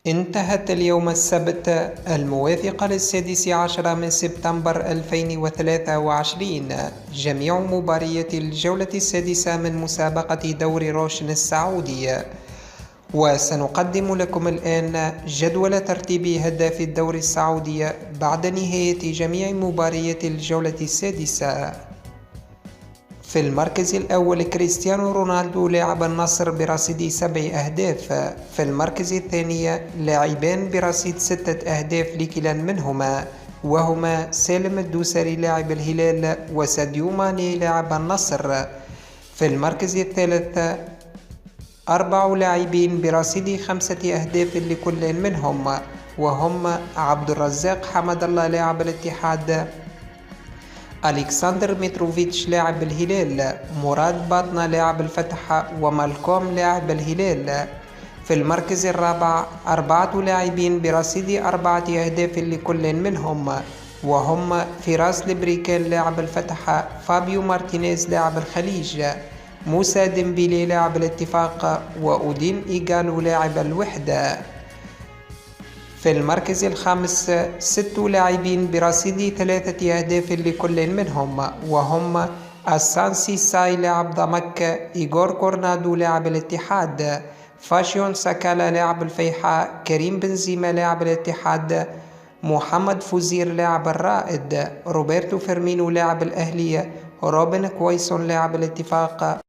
انتهت اليوم السبت الموافق ل16 من سبتمبر 2023 جميع مباريات الجولة السادسة من مسابقة دوري روشن السعودي، وسنقدم لكم الآن جدول ترتيب هداف الدوري السعودي بعد نهاية جميع مباريات الجولة السادسة. في المركز الأول كريستيانو رونالدو لاعب النصر برصيد 7 أهداف. في المركز الثاني لاعبان برصيد 6 أهداف لكلا منهما، وهما سالم الدوسري لاعب الهلال وساديو ماني لاعب النصر. في المركز الثالث 4 لاعبين برصيد 5 أهداف لكل منهم، وهم عبد الرزاق حمد الله لاعب الاتحاد، ألكسندر متروفيتش لاعب الهلال، مراد باطنة لاعب الفتح، ومالكوم لاعب الهلال. في المركز الرابع 4 لاعبين برصيد 4 أهداف لكل منهم، وهم فراس البريكان لاعب الفتح، فابيو مارتينيز لاعب الخليج، موسى ديمبيلي لاعب الاتفاق، وأودين إيغالو لاعب الوحدة. في المركز الخامس 6 لاعبين برصيد 3 أهداف لكل منهم، وهم السانسي ساي لاعب ضمك، إيغور كورنادو لاعب الاتحاد، فاشيون ساكالا لاعب الفيحاء، كريم بنزيما لاعب الاتحاد، محمد فوزير لاعب الرائد، روبرتو فيرمينو لاعب الأهلي، روبن كويسون لاعب الاتفاق.